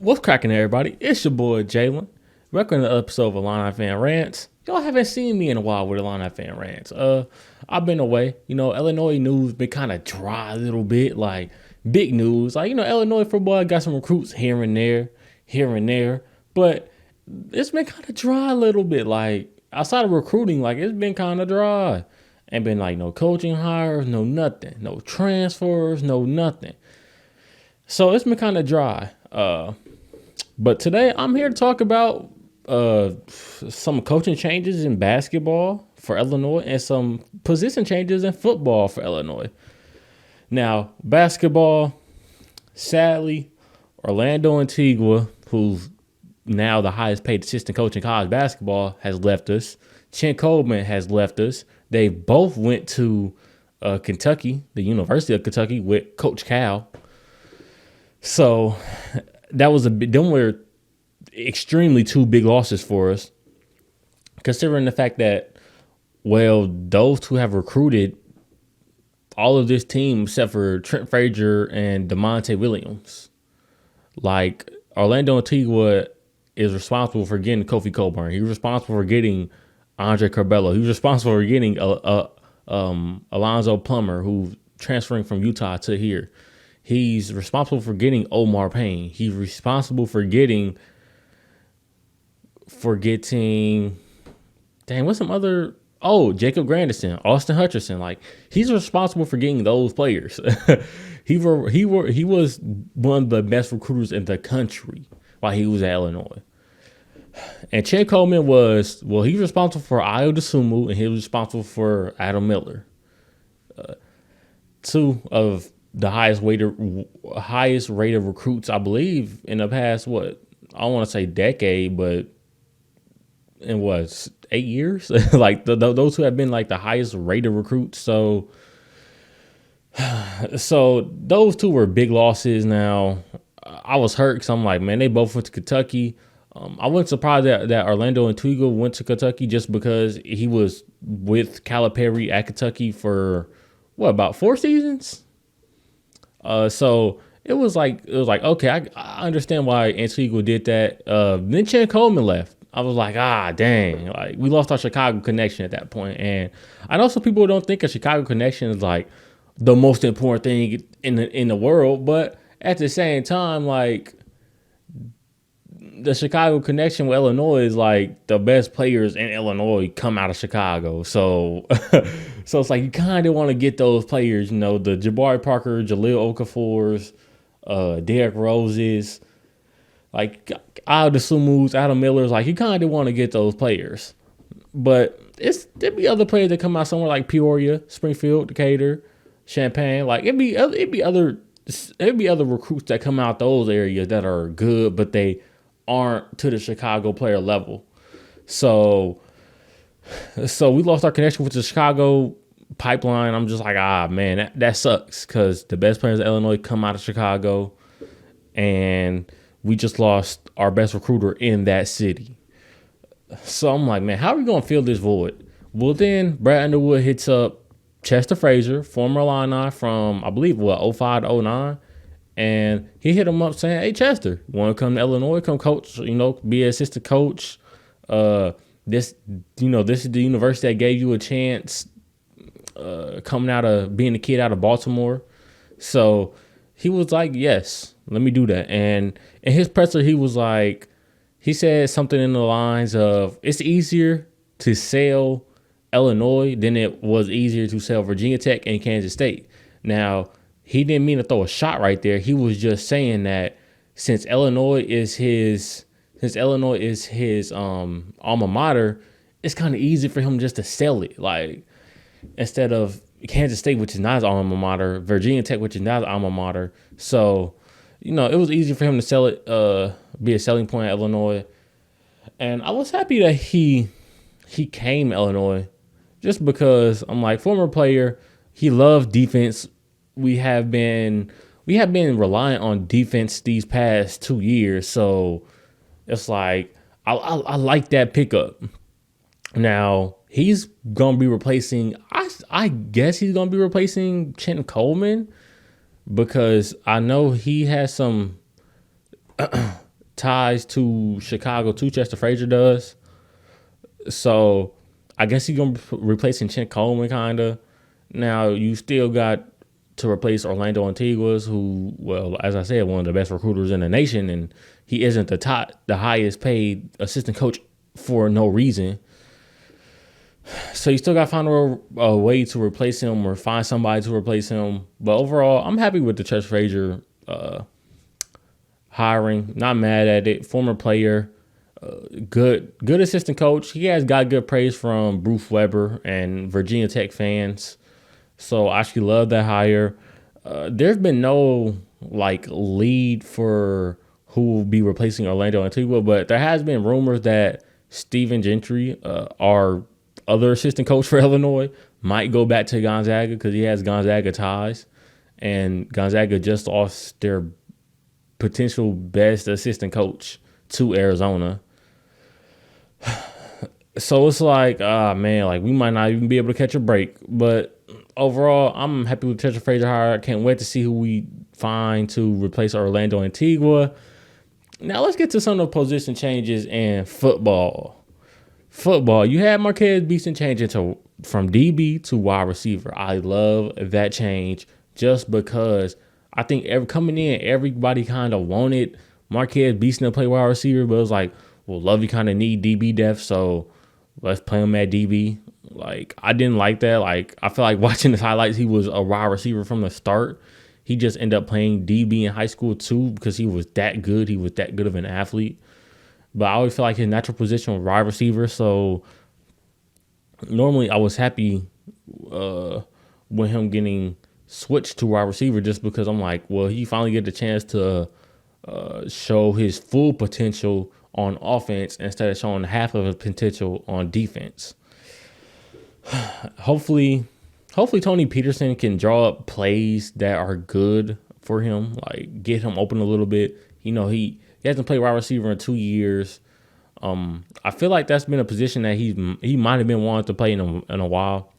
What's cracking, everybody? It's your boy Jalen. Welcome to the episode of Illini Fan Rants. Y'all haven't seen me in a while with Illini Fan Rants. I've been away. Illinois news been kind of dry a little bit, like big news. Illinois football got some recruits here and there, but it's been kind of dry a little bit. Like outside of recruiting, like it's been kind of dry. Ain't been like no coaching hires, no nothing, no transfers, no nothing. So it's been kind of dry. But today I'm here to talk about some coaching changes in basketball for Illinois and some position changes in football for Illinois. Now, basketball, sadly, Orlando Antigua, who's now the highest paid assistant coach in college basketball, has left us. Coleman has left us. They both went to Kentucky, the University of Kentucky, with Coach Cal. So that was them were extremely two big losses for us, considering the fact that, well, those two have recruited all of this team except for Trent Frazier and DeMonte Williams. Like, Orlando Antigua is responsible for getting Kofi Coburn. He was responsible for getting Andre Curbelo. He was responsible for getting Alonzo Plummer, who's transferring from Utah to here. He's responsible for getting Omar Payne. He's responsible for getting what's some other? Oh, Jacob Grandison, Austin Hutcherson. Like, he's responsible for getting those players. He was one of the best recruiters in the country while he was at Illinois. And Chet Coleman he's responsible for Ayo Dosunmu, and he was responsible for Adam Miller. Two of the highest rated recruits, I believe, in the past, I don't want to say decade, but in 8 years? Like those who have been like the highest rated recruits. So those two were big losses. Now, I was hurt because I'm like, man, they both went to Kentucky. I wasn't surprised that Orlando Antigua went to Kentucky just because he was with Calipari at Kentucky for about 4 seasons. So it was like, okay, I understand why Antigua did that. Then Chet Coleman left. I was like, dang, like we lost our Chicago connection at that point. And I know some people don't think a Chicago connection is like the most important thing in the world, but at the same time, like the Chicago connection with Illinois is like the best players in Illinois come out of Chicago. So it's like you kind of want to get those players, the Jabari Parker, Jaleel Okafors, Derrick Roses, like Ayo Dosunmu's, Adam Miller's. Like, you kind of want to get those players. But there'd be other players that come out somewhere like Peoria, Springfield, Decatur, Champaign. Like, it'd be other recruits that come out those areas that are good, but they aren't to the Chicago player level. So we lost our connection with the Chicago pipeline. I'm just like, man, that sucks, because the best players in Illinois come out of Chicago, and we just lost our best recruiter in that city. So I'm like, man, how are we going to fill this void? Well, then Brad Underwood hits up Chester Frazier, former Illini from, I believe, 05 to 09. And he hit him up saying, hey, Chester, want to come to Illinois, come coach, be an assistant coach. This is the university that gave you a chance coming out of being a kid out of Baltimore. So he was like, yes, let me do that. And in his presser, he said something in the lines of, it's easier to sell Illinois than it was easier to sell Virginia Tech and Kansas State. Now, he didn't mean to throw a shot right there. He was just saying that since Illinois is his alma mater, it's kind of easy for him just to sell it. Like, instead of Kansas State, which is not his alma mater, Virginia Tech, which is not his alma mater. So, it was easy for him to sell it, be a selling point at Illinois. And I was happy that he came to Illinois, just because I'm like, former player, he loved defense. We have been reliant on defense these past 2 years. So it's like, I like that pickup. Now, he's going to be replacing, I guess he's going to be replacing Chet Coleman, because I know he has some ties to Chicago too. Chester Frazier does. So I guess he's gonna be replacing Coleman kinda. Now you still got to replace Orlando Antiguas, who, well, as I said, one of the best recruiters in the nation, and he isn't the highest paid assistant coach for no reason. So you still got to find a way to replace him or find somebody to replace him. But overall, I'm happy with the Chester Frazier hiring. Not mad at it. Former player, good assistant coach. He has got good praise from Bruce Weber and Virginia Tech fans. So I actually love that hire. There's been no lead for who will be replacing Orlando Antigua, but there has been rumors that Stephen Gentry, our other assistant coach for Illinois, might go back to Gonzaga because he has Gonzaga ties, and Gonzaga just lost their potential best assistant coach to Arizona. So it's we might not even be able to catch a break. But overall, I'm happy with Chester Frazier hire. I can't wait to see who we find to replace Orlando Antigua. Now let's get to some of the position changes in football. You had Marquez Beeson changing from DB to wide receiver. I love that change just because I think coming in, everybody kind of wanted Marquez Beeson to play wide receiver, but it was like, well, Lovey kind of need DB depth, so let's play him at DB. I didn't like that. I feel like watching his highlights, he was a wide receiver from the start. He just ended up playing DB in high school too because he was that good. He was that good of an athlete. But I always feel like his natural position was wide receiver. So normally I was happy with him getting switched to wide receiver just because I'm like, well, he finally get the chance to show his full potential on offense instead of showing half of his potential on defense. Hopefully Tony Peterson can draw up plays that are good for him, get him open a little bit. He hasn't played wide receiver in 2 years. I feel like that's been a position that he might have been wanting to play in a while.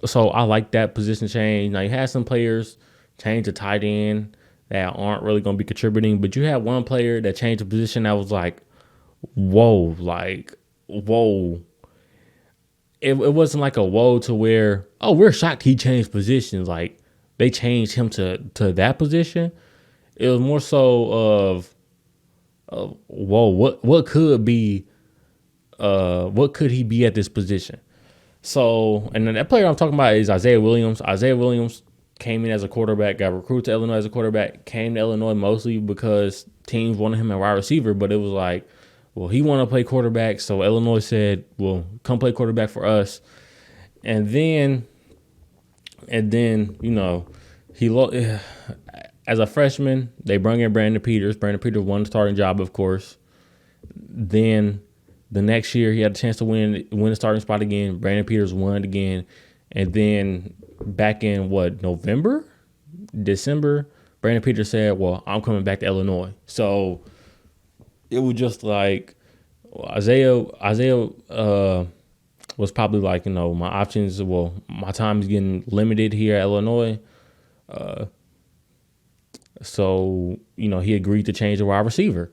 So I like that position change. Now you had some players change to tight end that aren't really going to be contributing, but you had one player that changed the position that was whoa. It wasn't like a whoa to where, oh, we're shocked he changed positions. They changed him to that position. It was more so of whoa, what could he be at this position? So, and then that player I'm talking about is Isaiah Williams. Isaiah Williams came in as a quarterback, got recruited to Illinois as a quarterback, came to Illinois mostly because teams wanted him at wide receiver, but it was well, he wanted to play quarterback, so Illinois said, well, come play quarterback for us. And then, he as a freshman, they brought in Brandon Peters. Brandon Peters won the starting job, of course. Then the next year, he had a chance to win the starting spot again. Brandon Peters won it again. And then back in, December, Brandon Peters said, well, I'm coming back to Illinois. So it was just Isaiah was probably my options, my time is getting limited here at Illinois. So, he agreed to change the wide receiver.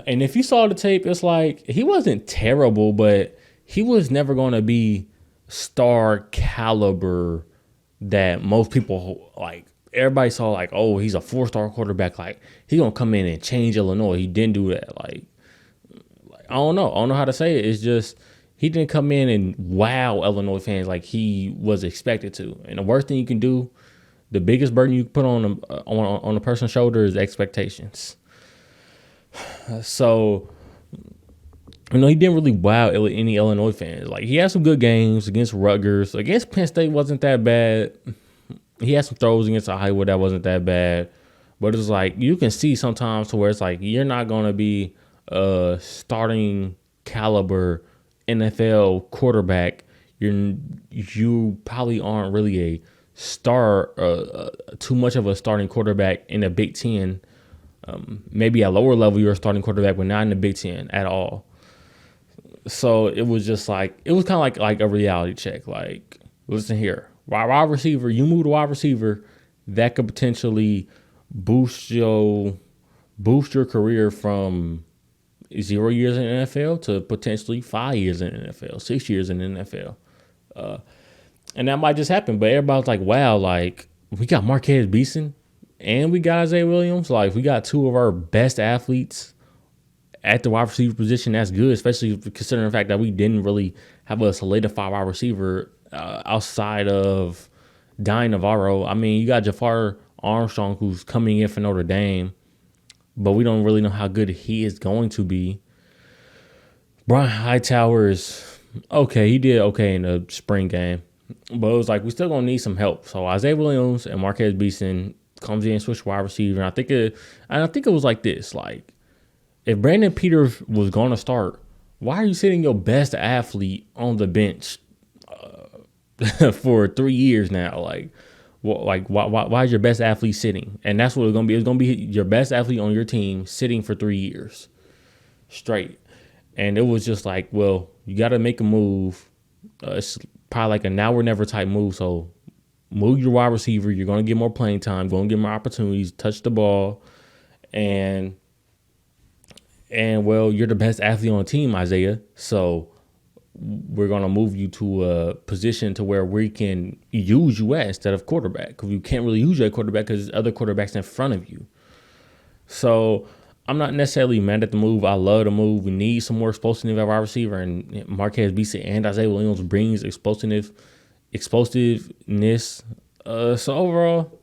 And if you saw the tape, it's he wasn't terrible, but he was never going to be star caliber that most people everybody saw oh, he's a 4-star quarterback. He's going to come in and change Illinois. He didn't do that. I don't know how to say it. It's just he didn't come in and wow Illinois fans like he was expected to. And the worst thing you can do, the biggest burden you can put on a person's shoulder is expectations. So, he didn't really wow any Illinois fans. He had some good games against Rutgers. Against Penn State wasn't that bad. He had some throws against Iowa that wasn't that bad. But it's you can see sometimes to where it's you're not going to be a starting caliber NFL quarterback. You probably aren't really a star, too much of a starting quarterback in the Big Ten. Maybe at lower level you're a starting quarterback, but not in the Big Ten at all. So it was just it was kind of like a reality check. Listen here, wide receiver, you move to wide receiver, that could potentially boost your boost your career from 0 years in the NFL to potentially 5 years in the NFL, 6 years in the NFL. And that might just happen. But everybody's like, wow, like we got Marquez Beeson and we got Isaiah Williams. Like we got two of our best athletes at the wide receiver position. That's good, especially considering the fact that we didn't really have a solidified wide receiver outside of Dine Navarro. I mean, you got Jafar Armstrong who's coming in for Notre Dame, but we don't really know how good he is going to be. Brian Hightower is okay. He did okay in the spring game, but it was like we still gonna need some help. So Isaiah Williams and Marquez Beeson comes in, switch wide receiver. And I think it was like this. Like if Brandon Peters was gonna start, why are you sitting your best athlete on the bench for 3 years now? Why is your best athlete sitting? And that's what it's gonna be. It's gonna be your best athlete on your team sitting for 3 years straight. And it was just like, well, you got to make a move. It's probably like a now or never type move. So move your wide receiver. You're going to get more playing time, going to get more opportunities, touch the ball. And well, you're the best athlete on the team, Isaiah. So we're going to move you to a position to where we can use you at instead of quarterback. Because you can't really use you at quarterback because there's other quarterbacks in front of you. So I'm not necessarily mad at the move. I love the move. We need some more explosiveness at wide receiver, and Marquez Beeson and Isaiah Williams brings explosiveness. So overall,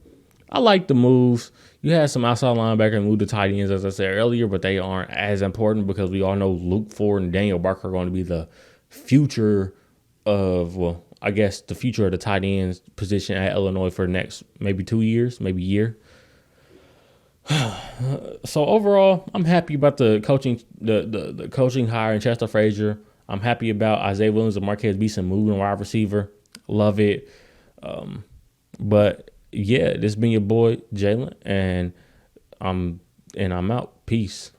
I like the moves. You had some outside linebacker move to tight ends, as I said earlier, but they aren't as important because we all know Luke Ford and Daniel Barker are going to be the future of, well, I guess the future of the tight ends position at Illinois for the next maybe 2 years, maybe a year. So overall, I'm happy about the coaching, the coaching hire in Chester Frazier. I'm happy about Isaiah Williams and Marquez Beeson moving wide receiver. Love it. But yeah, this been your boy Jalen, and I'm out. Peace.